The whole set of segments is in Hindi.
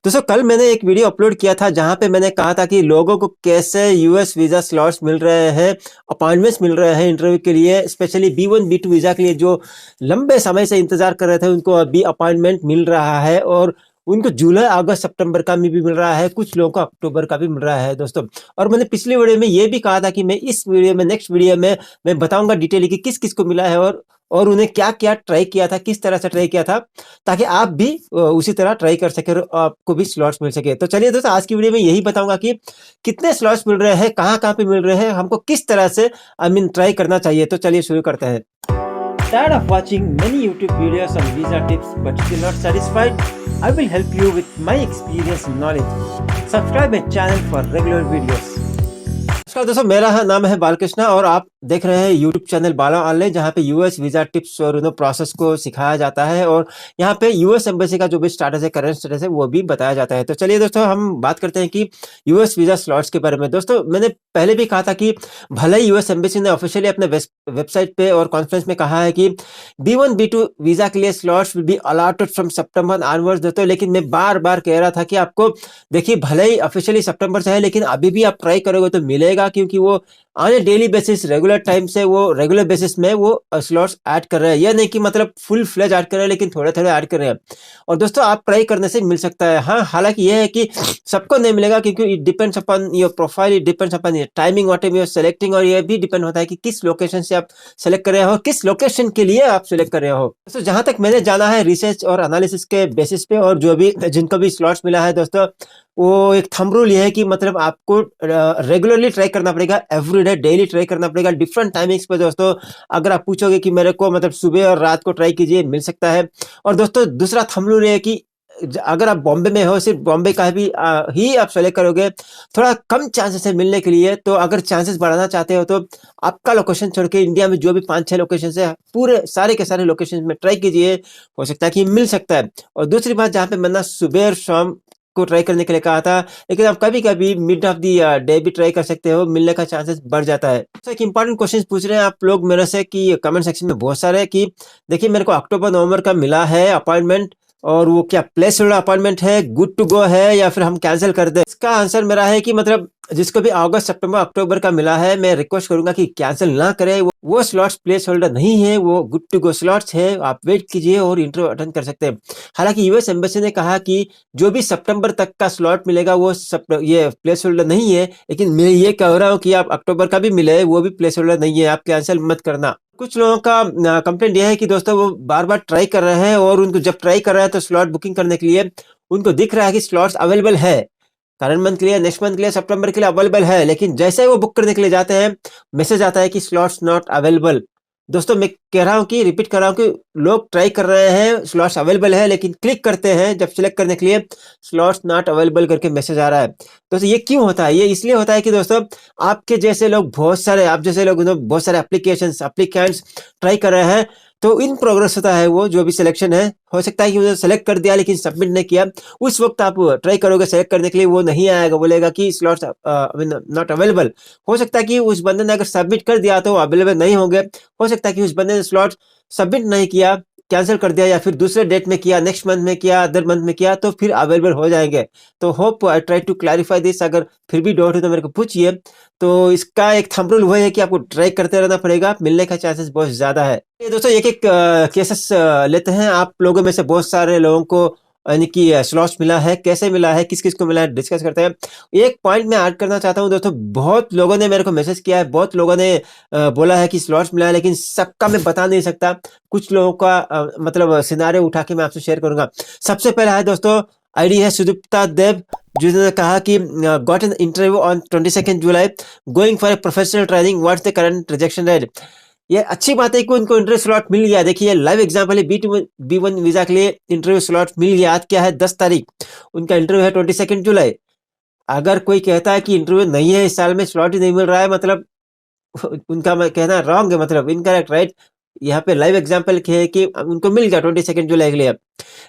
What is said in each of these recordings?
दोस्तों कल मैंने एक वीडियो अपलोड किया था जहां पे मैंने कहा था कि लोगों को कैसे यूएस वीज़ा स्लॉट्स मिल रहे हैं, अपॉइंटमेंट्स मिल रहे हैं इंटरव्यू के लिए, स्पेशली B1 B2 वीज़ा के लिए जो लंबे समय से इंतजार कर रहे थे उनको अभी अपॉइंटमेंट मिल रहा है और उनको जुलाई अगस्त सितंबर का भी मिल रहा है, कुछ लोगों को अक्टूबर का भी मिल रहा है दोस्तों। और मैंने पिछली वीडियो में ये भी कहा था कि मैं इस वीडियो में नेक्स्ट वीडियो में मैं बताऊंगा डिटेल कि किस किस को मिला है और उन्हें क्या क्या ट्राई किया था, किस तरह से ट्राई किया था, ताकि आप भी उसी तरह ट्राई कर सके और आपको भी स्लॉट्स मिल सके। तो चलिए दोस्तों आज की वीडियो में यही बताऊंगा कि कितने स्लॉट्स मिल रहे हैं, कहाँ-कहाँ पे मिल रहे हैं, हमको किस तरह से ट्राई करना चाहिए। तो चलिए शुरू करते हैं। Tired of watching many YouTube videos on visa tips but still not satisfied? I will help you with my experience and knowledge. Subscribe my channel for regular videos. नमस्कार दोस्तों, मेरा नाम है बालकृष्णा और आप देख रहे हैं यूट्यूब चैनल बाला ऑनलाइन, जहां पे यूएस वीजा टिप्स और प्रोसेस को सिखाया जाता है और यहां पे यूएस एम्बेसी का जो भी स्टेटस है, करंट स्टेटस है, वो भी बताया जाता है। तो चलिए दोस्तों हम बात करते हैं कि यूएस वीजा स्लॉट्स के बारे में। दोस्तों मैंने पहले भी कहा था कि भले ही यूएस एम्बेसी ने ऑफिशियली अपने वेबसाइट पे और कॉन्फ्रेंस में कहा है कि B1 B2 वीजा के लिए slots will be allotted from September onwards दोस्तों, लेकिन मैं बार बार कह रहा था कि आपको देखिए भले ही ऑफिशियली सितंबर से है, लेकिन अभी भी आप ट्राई करोगे तो मिलेगा, क्योंकि वो on A daily basis regular time से वो रेगुलर बेसिस में वो स्लॉट्स ऐड कर रहे हैं। यह नहीं कि मतलब फुल फ्लेज ऐड कर रहे हैं, लेकिन थोड़े थोड़े ऐड कर रहे हैं। और दोस्तों आप ट्राई करने से मिल सकता है। हाँ, हालांकि यह है कि सबको नहीं मिलेगा, क्योंकि it depends upon your profile, it depends upon your timing what you are selecting, और यह भी डिपेंड होता है कि किस लोकेशन से आप सेलेक्ट कर रहे हो, किस लोकेशन के लिए आप सेलेक्ट कर रहे हो। तो जहां तक मैंने जाना है रिसर्च और एनालिसिस के बेसिस पे, और जो भी जिनको भी स्लॉट्स मिला है दोस्तों, वो एक थंब रूल ये है कि मतलब आपको रेगुलरली ट्राई करना पड़ेगा, एवरीडे डेली ट्राई करना पड़ेगा डिफरेंट टाइमिंग्स पे दोस्तों। अगर आप पूछोगे कि मेरे को मतलब सुबह और रात को ट्राई कीजिए, मिल सकता है। और दोस्तों दूसरा थंब रूल ये है कि अगर आप बॉम्बे में हो, सिर्फ बॉम्बे का भी ही आप सेलेक्ट करोगे, थोड़ा कम चांसेस है मिलने के लिए। तो अगर चांसेस बढ़ाना चाहते हो तो आपका लोकेशन छोड़ के इंडिया में जो भी 5-6 लोकेशन है, पूरे सारे के सारे लोकेशन में ट्राई कीजिए, हो सकता है कि मिल सकता है। और दूसरी बात, जहाँ पे मैंने सुबह और शाम को ट्राई करने के लिए कहा था, लेकिन आप कभी-कभी मिड ऑफ द डे भी ट्राई कर सकते हो, मिलने का चांसेस बढ़ जाता है। तो एक इंपॉर्टेंट क्वेश्चन पूछ रहे हैं आप लोग मेरे से कि कमेंट सेक्शन में बहुत सारे, कि देखिए मेरे को अक्टूबर नवंबर का मिला है अपॉइंटमेंट, और वो क्या प्लेस होल्डर अपॉइंटमेंट है, गुड टू गो है, या फिर हम कैंसिल कर दें। इसका आंसर मेरा है कि मतलब जिसको भी अगस्त सितंबर अक्टूबर का मिला है, मैं रिक्वेस्ट करूंगा कि कैंसिल ना करें। वो स्लॉट्स प्लेस होल्डर नहीं है, वो गुड टू गो स्लॉट्स है। आप वेट कीजिए और इंटरव्यू अटेंड कर सकते हैं। हालांकि यूएस एम्बेसी ने कहा कि जो भी सितंबर तक का स्लॉट मिलेगा वो ये प्लेस होल्डर नहीं है, लेकिन मैं ये कह रहा हूँ कि आप अक्टूबर का भी मिले, वो भी प्लेस होल्डर नहीं है, आप कैंसिल मत करना। कुछ लोगों का कंप्लेंट यह है कि दोस्तों वो बार बार ट्राई कर रहे हैं, और उनको जब ट्राई कर रहे हैं तो स्लॉट बुकिंग करने के लिए उनको दिख रहा है कि स्लॉट्स अवेलेबल है, करंट मंथ के लिए, नेक्स्ट मंथ के लिए, सितंबर के लिए अवेलेबल है, लेकिन जैसे ही वो बुक करने के लिए जाते हैं, मैसेज आता है कि स्लॉट्स नॉट अवेलेबल। दोस्तों मैं कह रहा हूँ कि रिपीट कर रहा हूँ कि लोग ट्राई कर रहे हैं, स्लॉट्स अवेलेबल है, लेकिन क्लिक करते हैं जब सिलेक्ट करने के लिए, स्लॉट्स नॉट अवेलेबल करके मैसेज आ रहा है। दोस्तों ये क्यों होता है? ये इसलिए होता है कि दोस्तों आपके जैसे लोग बहुत सारे, आप जैसे लोग बहुत सारे एप्लीकेंट्स ट्राई कर रहे हैं, तो इन प्रोग्रेस होता है वो जो भी सिलेक्शन है। हो सकता है कि उन्होंने सेलेक्ट कर दिया लेकिन सबमिट नहीं किया, उस वक्त आप ट्राई करोगे सेलेक्ट करने के लिए, वो नहीं आएगा, बोलेगा कि स्लॉट्स नॉट अवेलेबल। हो सकता है कि उस बंदे ने अगर सबमिट कर दिया तो अवेलेबल नहीं होंगे, हो सकता है कि उस बंदे ने स्लॉट सबमिट नहीं किया, कैंसिल कर दिया, या फिर दूसरे डेट में किया, नेक्स्ट मंथ में किया, अदर मंथ में किया, तो फिर अवेलेबल हो जाएंगे। तो hope I try to clarify this. अगर फिर भी डाउट हो तो मेरे को पूछिए। तो इसका एक थंब रूल वही है कि आपको ट्राई करते रहना पड़ेगा, मिलने का चांसेस बहुत ज्यादा है। ये दोस्तों एक एक केसेस लेते हैं। आप लोगों में से बहुत सारे लोगों को यानी कि स्लॉट्स मिला है, कैसे मिला है, किस किस को मिला है, डिस्कस करते हैं। एक पॉइंट मैं ऐड करना चाहता हूँ दोस्तों, बहुत लोगों ने मेरे को मैसेज किया है, बहुत लोगों ने बोला है कि स्लॉट्स मिला है, लेकिन सबका मैं बता नहीं सकता। कुछ लोगों का मतलब सिनारियो उठा के मैं आपसे शेयर करूंगा। सबसे पहला है दोस्तों, आईडी है सुदीप्ता देव, जिन्होंने कहा कि got an interview on 22 July, going for a professional training, what's the current rejection rate. ये अच्छी बात है कि उनको इंटरव्यू स्लॉट मिल गया। देखिए लाइव एग्जांपल है, B1 वीजा के लिए इंटरव्यू स्लॉट मिल गया। आज क्या है, 10 तारीख, उनका इंटरव्यू है 22 जुलाई। अगर कोई कहता है कि इंटरव्यू नहीं है, इस साल में स्लॉट ही नहीं मिल रहा है, मतलब उनका मैं कहना रॉन्ग है, मतलब इनकरेक्ट, राइट। यहाँ पे लाइव एग्जांपल है कि उनको मिल गया 22 जुलाई के लिए।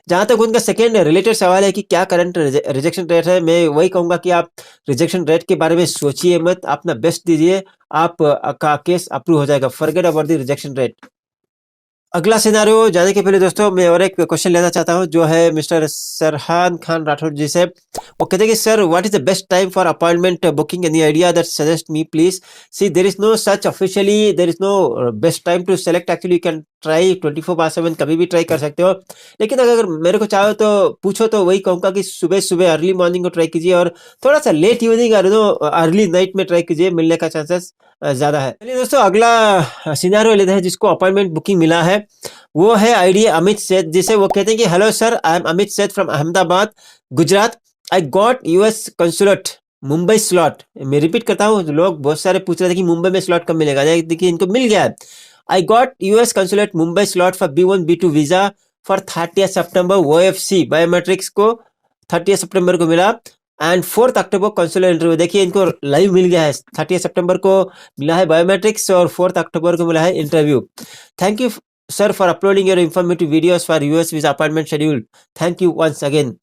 जहां तक उनका सेकेंड रिलेटेड सवाल है कि क्या करंट रिजेक्शन रेट है, मैं वही कहूंगा कि आप रिजेक्शन रेट के बारे में सोचिए मत, अपना बेस्ट दीजिए, आप का केस अप्रूव हो जाएगा। Forget about the rejection rate. अगला सिनारियो जाने के पहले दोस्तों मैं और एक क्वेश्चन लेना चाहता हूँ, जो है मिस्टर सरहान खान राठौर जी से। वो कहते हैं कि sir, what is the best time for appointment booking, any idea that suggest me please. See, there is no such officially, there is no best time to select. Actually you can try 24/7, कभी भी ट्राई कर सकते हो। लेकिन अगर मेरे को चाहो तो पूछो तो वही कहूँगा कि सुबह सुबह अर्ली मॉर्निंग को ट्राई कीजिए, और थोड़ा सा लेट इवनिंग अर्ली नाइट में ट्राई कीजिए, मिलने का चांसेस ज्यादा है। चलिए दोस्तों, अगला सिनारियो लेते हैं जिसको अपॉइंटमेंट बुकिंग मिला है। वो है आईडी अमित सेठ, जिसे वो कहते हैं कि hello sir, I am Amit Seth from Ahmedabad, Gujarat. I got US consulate Mumbai slot. मैं रिपीट करता हूँ, लोग बहुत सारे पूछ रहे थे कि मुंबई में स्लॉट कब मिलेगा। देखिए, इनको मिल गया है। आई got US consulate Mumbai slot for B1 B2 visa for 30 September. OFC biometrics को 30 सितंबर को मिला। And 4 October consular interview. देखिए, इनको लाइव मिल गया है। 30 सितंबर को मिला है बायोमेट्रिक्स, और 4 अक्टूबर को मिला है interview. Thank you sir for uploading your informative videos for US visa appointment schedule. Thank you once again.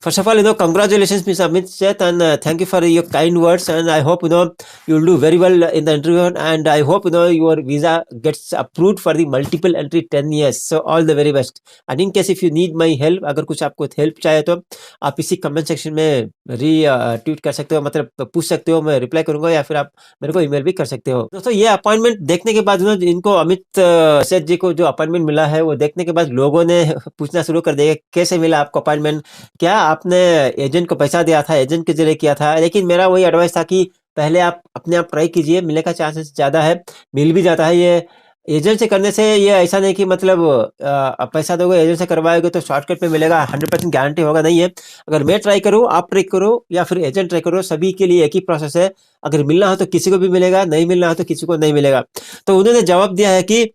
First of all, congratulations, Ms. Amit Seth, and thank you for your kind words. And I hope you'll do very well in the interview. And I hope your visa gets approved for the multiple entry 10 years. So all the very best. And in case if you need my help, अगर कुछ आपको हेल्प चाहिए तो आप इसी कमेंट सेक्शन में ट्वीट कर सकते हो, मतलब पूछ सकते हो, मैं रिप्लाई करूंगा, या फिर आप मेरे को ईमेल भी कर सकते हो। दोस्तों, ये अपॉइंटमेंट देखने के बाद इनको अमित सेठ जी को जो अपॉइंटमेंट मिला है, वो देखने के बाद लोगों ने पूछना शुरू कर दिया, कैसे मिला आपको अपॉइंटमेंट, क्या आपने एजेंट को पैसा दिया था, एजेंट के जरिए किया था। लेकिन मेरा वही एडवाइस था कि पहले आप अपने आप ट्राई कीजिए, मिलने का चांसेस ज़्यादा है, मिल भी जाता है। ये एजेंट से करने से ये ऐसा नहीं कि मतलब पैसा दोगे एजेंट से करवाओगे तो शॉर्टकट पे मिलेगा, 100% गारंटी होगा, नहीं है। अगर मैं ट्राई करूँ, आप ट्राई करो, या फिर एजेंट ट्राई करो, सभी के लिए एक ही प्रोसेस है। अगर मिलना हो तो किसी को भी मिलेगा, नहीं मिलना हो तो किसी को नहीं मिलेगा। तो उन्होंने जवाब दिया है कि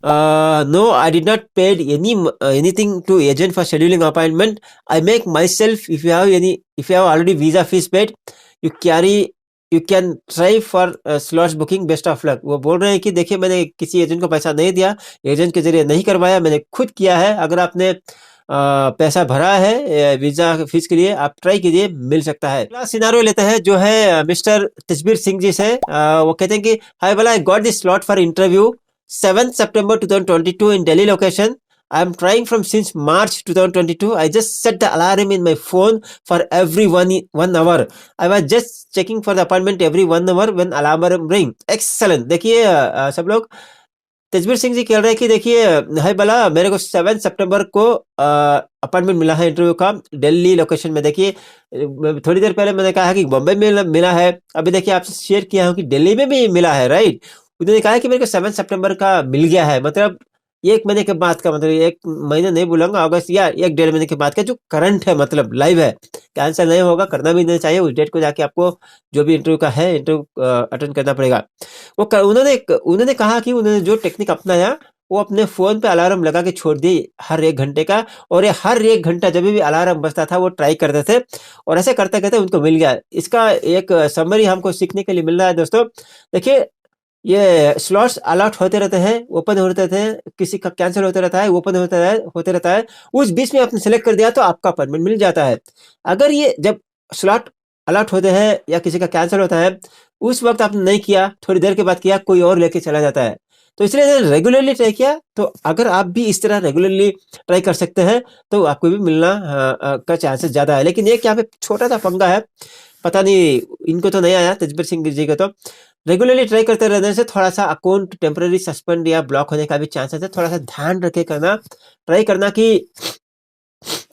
no, I did not paid anything to agent for scheduling appointment. I make myself. If you have already visa fees paid, you can try for slots booking. Best of luck. वो बोल रहे हैं कि देखिए, मैंने किसी एजेंट को पैसा नहीं दिया, एजेंट के जरिए नहीं करवाया, मैंने खुद किया है। अगर आपने पैसा भरा है वीजा फीस के लिए, आप ट्राई कीजिए, मिल सकता है। अगला सिनारियो लेते हैं, जो है मिस्टर तजबीर सिंह जी से। वो कहते हैं कि हाय भला, I got this slot for interview 7th September 2022 in Delhi location. I am trying from since March 2022. I just set the alarm in my phone for every one hour. I was just checking for the appointment every 1 hour when alarm ring. Excellent. देखिए सब लोग, तेजवीर सिंह जी कह रहे हैं कि देखिए, हाय भला, मेरे को 7 सितंबर को अपॉइंटमेंट मिला है इंटरव्यू का, दिल्ली लोकेशन में। देखिए, थोड़ी देर पहले मैंने कहा कि बॉम्बे में मिला है, अभी देखिए आपसे शेयर किया हूँ कि दिल्ली में भी मिला है, राइट। उन्होंने कहा कि मेरे को 7 सितंबर का मिल गया है, मतलब 1 महीने के बाद का, मतलब 1 महीना नहीं बोलूंगा, अगस्त या 1 डेढ़ महीने के बाद का, जो करंट है, मतलब लाइव है। कैंसिल नहीं होगा, करना भी नहीं चाहिए। उस डेट को जाके आपको जो भी इंटरव्यू का है, इंटरव्यू अटेंड करना पड़ेगा। उन्होंने कहा कि उन्होंने जो टेक्निक अपनाया, वो अपने फोन पे अलार्म लगा के छोड़ दी हर 1 घंटे का, और ये हर 1 घंटा जब भी अलार्म बजता था वो ट्राई करते थे, और ऐसे करते करते उनको मिल गया। इसका एक समरी हमको सीखने के लिए मिल रहा है दोस्तों। देखिए, ये स्लॉट्स अलॉट होते रहते हैं, ओपन होते रहते हैं, किसी का कैंसिल होते रहता है, ओपन होते रहता है। उस बीच में आपने सेलेक्ट कर दिया तो आपका अपॉइंटमेंट मिल जाता है। अगर ये जब स्लॉट अलॉट होते हैं या किसी का कैंसिल होता है, उस वक्त आपने नहीं किया, थोड़ी देर के बाद किया, कोई और लेके चला जाता है। तो इसलिए रेगुलरली ट्राई किया। तो अगर आप भी इस तरह रेगुलरली ट्राई कर सकते हैं, तो आपको भी मिलना का चांसेस ज़्यादा है। लेकिन एक यहाँ पे छोटा सा पंगा है, पता नहीं इनको तो नहीं आया, तेजबीर सिंह जी को। तो रेगुलरली ट्राई करते रहने से थोड़ा सा अकाउंट टेम्पररी सस्पेंड या ब्लॉक होने का भी चांसेस है। थोड़ा सा ध्यान रखे करना, ट्राई करना कि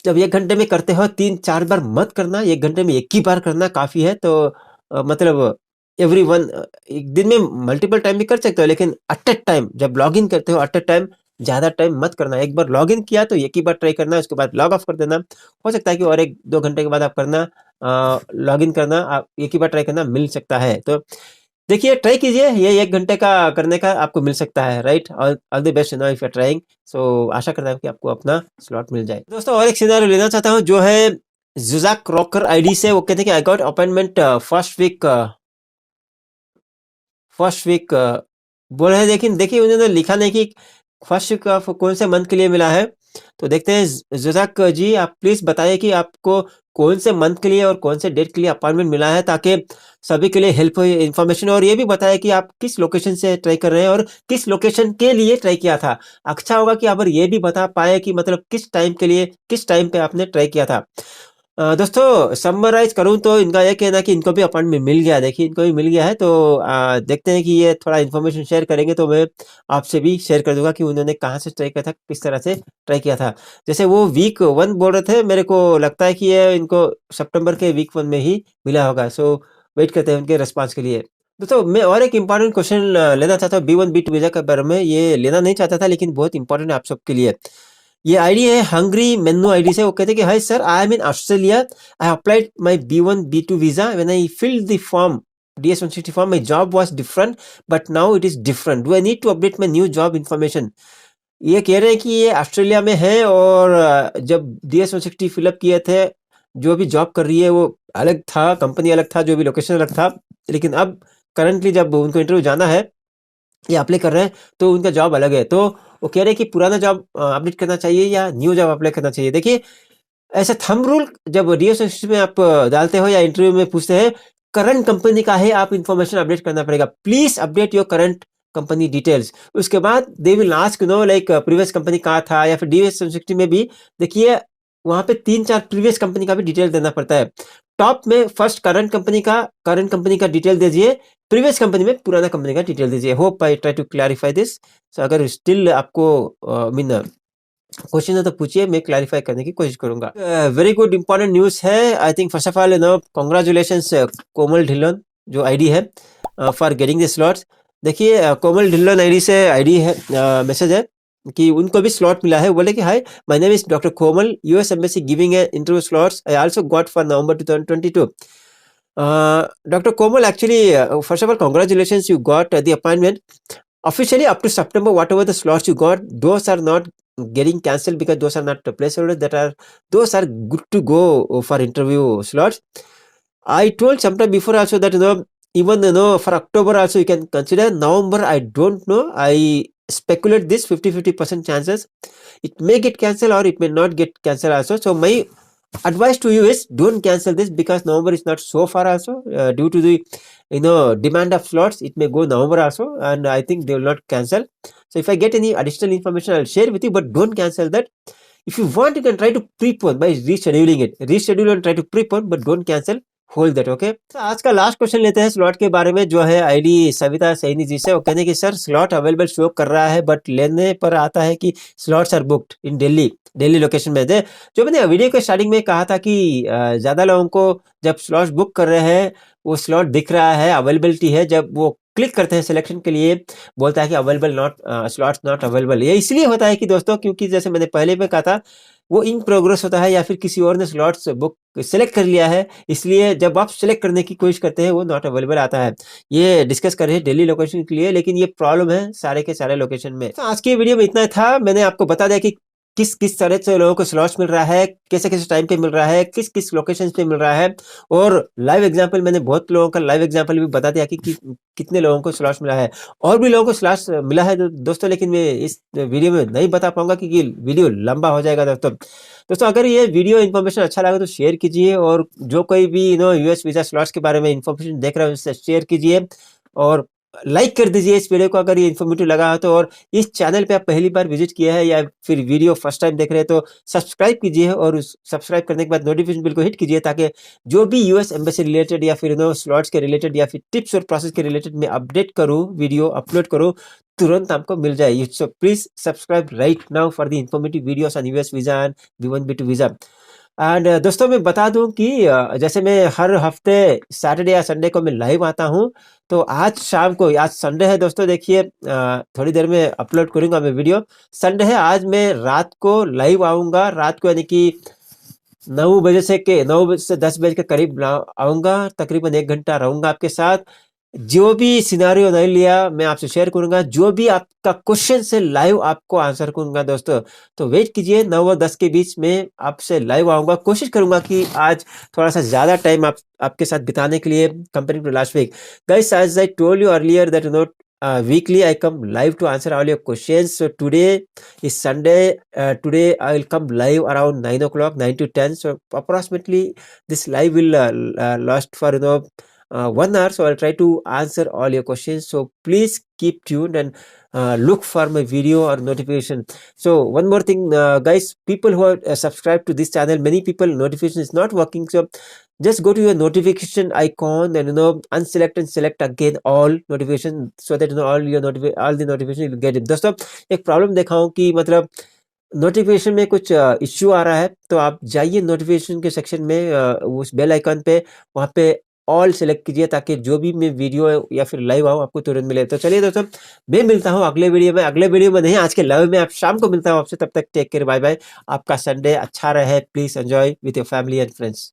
जब 1 घंटे में करते हो 3-4 बार मत करना, 1 घंटे में एक ही बार करना काफ़ी है। तो मतलब एवरी वन, एक दिन में मल्टीपल टाइम भी कर सकते हो, लेकिन एट ए टाइम जब लॉग इन करते हो, एट ए टाइम ज़्यादा टाइम मत करना। एक बार लॉग इन किया तो एक ही बार ट्राई करना, उसके बाद लॉग ऑफ कर देना। हो सकता है कि और 1-2 घंटे के बाद आप करना, लॉग इन करना, आप एक ही बार ट्राई करना, मिल सकता है। तो देखिए, ट्राई कीजिए, ये 1 घंटे का करने का आपको मिल सकता है, right. All the best if you are trying. So आशा करता हूँ कि आपको अपना स्लॉट मिल जाए। दोस्तों, और एक सिनेरियो लेना चाहता हूँ, जो है जुजाक रॉकर आईडी से। वो कहते हैं कि I got appointment first week बोल रहे हैं, लेकिन देखिए उन्होंने लिखा नहीं कि फर्स्ट वीक ऑफ कौन से मंथ के लिए मिला है। तो देखते हैं ज़ुज़ाक जी, आप प्लीज़ बताइए कि आपको कौन से मंथ के लिए और कौन से डेट के लिए अपॉइंटमेंट मिला है, ताकि सभी के लिए हेल्प हो इन्फॉर्मेशन। और ये भी बताएं कि आप किस लोकेशन से ट्राई कर रहे हैं और किस लोकेशन के लिए ट्राई किया था। अच्छा होगा कि अगर ये भी बता पाए कि मतलब किस टाइम के लिए, किस टाइम पे आपने ट्राई किया था। दोस्तों समराइज़ करूँ तो इनका ये कहना है कि इनको भी अपॉइंटमेंट मिल गया है। देखिए इनको भी मिल गया है, तो देखते हैं कि ये थोड़ा इन्फॉर्मेशन शेयर करेंगे तो मैं आपसे भी शेयर कर दूँगा कि उन्होंने कहाँ से ट्राई किया था, किस तरह से ट्राई किया था। जैसे वो वीक 1 बोल रहे थे, मेरे को लगता है कि ये इनको सितंबर के वीक 1 में ही मिला होगा। सो वेट करते हैं उनके रिस्पॉन्स के लिए। दोस्तों मैं और एक इम्पोर्टेंट क्वेश्चन लेना चाहता हूँ B1 B2 वीज़ा के बारे में। ये लेना नहीं चाहता था लेकिन बहुत इम्पोर्टेंट है आप सबके लिए। ये आईडी है हंग्री मेन्नू आईडी से। वो कहते हैं कि hi sir, I am in Australia, I applied my B1 B2 visa, when I filled the form DS-160 form, my job was different but now it is different, do I need to update my new job information. ये कह रहे हैं कि ये ऑस्ट्रेलिया में है और जब DS-160 फिलअप किए थे, जो भी जॉब कर रही है वो अलग था, कंपनी अलग था, जो भी लोकेशन अलग था। लेकिन अब करंटली जब उनको इंटरव्यू जाना है, ये अप्लाई कर रहे हैं, तो उनका जॉब अलग है। तो वो कह रहे हैं कि पुराना जॉब अपडेट करना चाहिए या न्यू जॉब अप्लाई करना चाहिए। देखिए ऐसा थंब रूल जब DS में आप डालते हो या इंटरव्यू में पूछते हैं, करंट कंपनी का है, आप इन्फॉर्मेशन अपडेट करना पड़ेगा। Please update your current company details. उसके बाद they will ask know like previous company कहाँ था, या फिर DS-160 में भी देखिए वहां पे 3-4 प्रीवियस कंपनी का भी डिटेल देना पड़ता है। टॉप में फर्स्ट करंट कंपनी का डिटेल दीजिए, प्रीवियस कंपनी में पुराना कंपनी का डिटेल दीजिए। Hope I try to clarify this. So अगर स्टिल आपको मीन क्वेश्चन है तो पूछिए, मैं क्लैरिफाई करने की कोशिश करूंगा। वेरी गुड इंपॉर्टेंट न्यूज है। I think first of all congratulations Komal Dhillon जो आईडी है फॉर गेटिंग द स्लॉट्स। देखिए कोमल ढिल्लन आईडी से आईडी है, मैसेज है कि उनको भी स्लॉट मिला है। वो बोले कि hi, my name is doctor Komal, US embassy giving a interview slots I also got for November 2022। Dr. Komal, actually, first of all, congratulations, you got the appointment. Officially, up to September, whatever the slots you got, those are not getting cancelled because those are not placeholders. Those are good to go for interview slots. I told sometime before also that even for October also you can consider. November, I don't know. I speculate this 50% chances. It may get cancelled or it may not get cancelled also. So my advice to you is don't cancel this because November is not so far also, due to the demand of slots. It may go November also, and I think they will not cancel. So if I get any additional information, I'll share with you, but don't cancel that. If you want, you can try to prepone by rescheduling it. Reschedule and try to prepone, but don't cancel. Hold that, okay. आज का लास्ट क्वेश्चन लेते हैं स्लॉट के बारे में, जो है आईडी सविता सैनी जी से। वो कहने की सर स्लॉट अवेलेबल शो कर रहा है बट लेने पर आता है कि slots are booked in Delhi location में दे। जो मैंने वीडियो के स्टार्टिंग में कहा था कि ज्यादा लोगों को जब स्लॉट्स बुक कर रहे हैं वो स्लॉट दिख रहा है, अवेलेबिलिटी है, जब वो क्लिक करते हैं सिलेक्शन के लिए बोलता है कि available not, slots not available. ये इसलिए होता है कि दोस्तों, क्योंकि जैसे मैंने पहले भी कहा था, वो इन प्रोग्रेस होता है या फिर किसी और ने स्लॉट्स बुक सेलेक्ट कर लिया है, इसलिए जब आप सेलेक्ट करने की कोशिश करते हैं वो नॉट अवेलेबल आता है। ये डिस्कस कर रहे हैं दिल्ली लोकेशन के लिए, लेकिन ये प्रॉब्लम है सारे के सारे लोकेशन में। तो आज की वीडियो में इतना था। मैंने आपको बता दिया कि किस किस तरह से लोगों को स्लॉट्स मिल रहा है, कैसे कैसे टाइम पे मिल रहा है, किस किस लोकेशन पे मिल रहा है, और लाइव एग्जांपल मैंने बहुत लोगों का लाइव एग्जांपल भी बता दिया कि कितने लोगों को स्लॉट्स मिला है। और भी लोगों को स्लॉट्स मिला है दोस्तों, लेकिन मैं इस वीडियो में नहीं बता पाऊंगा क्योंकि वीडियो लंबा हो जाएगा दोस्तों। अगर ये वीडियो इन्फॉर्मेशन अच्छा लगा तो शेयर कीजिए, और जो कोई भी US वीजा स्लॉट्स के बारे में इन्फॉर्मेशन देख रहा है उससे शेयर कीजिए, और लाइक कर दीजिए इस वीडियो को अगर ये इन्फॉर्मेटिव लगा हो तो। और इस चैनल पे आप पहली बार विजिट किया है या फिर वीडियो फर्स्ट टाइम देख रहे हैं तो सब्सक्राइब कीजिए, और सब्सक्राइब करने के बाद नोटिफिकेशन बिल को हिट कीजिए, ताकि जो भी US एम्बेसी रिलेटेड या फिर स्लॉट्स के रिलेटेड या फिर टिप्स और प्रोसेस के रिलेटेड में अपडेट करूँ, वीडियो अपलोड करूँ, तुरंत आपको मिल जाए। So please subscribe right now for the informative videos on US visa and B1 B2 visa. And दोस्तों मैं बता दूं कि जैसे मैं हर हफ्ते सैटरडे या संडे को मैं लाइव आता हूं, तो आज शाम को, आज संडे है दोस्तों, देखिए थोड़ी देर में अपलोड करूंगा मैं वीडियो। संडे है, आज मैं रात को लाइव आऊंगा, रात को यानी कि 9 बजे से 10 बजे के करीब आऊंगा, तकरीबन 1 घंटा रहूंगा आपके साथ। जो भी सिनारियो नहीं लिया मैं आपसे शेयर करूंगा, जो भी आपका क्वेश्चन से लाइव आपको आंसर करूंगा दोस्तों। तो वेट कीजिए, 9 और 10 के बीच में आपसे लाइव आऊंगा। कोशिश करूंगा कि आज थोड़ा सा ज्यादा टाइम आपके साथ बिताने के लिए, comparing to last week. Guys, as I told you earlier that weekly I come live to answer all your questions. So today is Sunday. Today I will come live around 9 o'clock, 9 to 10. So approximately this live will last for 1 hour. So I'll try to answer all your questions. So please keep tuned and look for my video or notification. So one more thing, guys, people who are subscribed to this channel, many people notification is not working. So just go to your notification icon and unselect and select again all notification, so that all the notification you will get it. दोस्तों एक प्रॉब्लम देखा हूँ कि मतलब नोटिफिकेशन में कुछ इश्यू आ रहा है, तो आप जाइए नोटिफिकेशन के सेक्शन में, उस बेल आइकन पे, वहाँ पे ऑल सेलेक्ट कीजिए ताकि जो भी मैं वीडियो या फिर लाइव आऊँ आपको तुरंत मिले। तो चलिए दोस्तों, मैं मिलता हूँ अगले वीडियो में नहीं, आज के लाइव में आप शाम को मिलता हूँ आपसे। तब तक टेक केयर, बाय बाय। आपका संडे अच्छा रहे, please enjoy with your family and friends.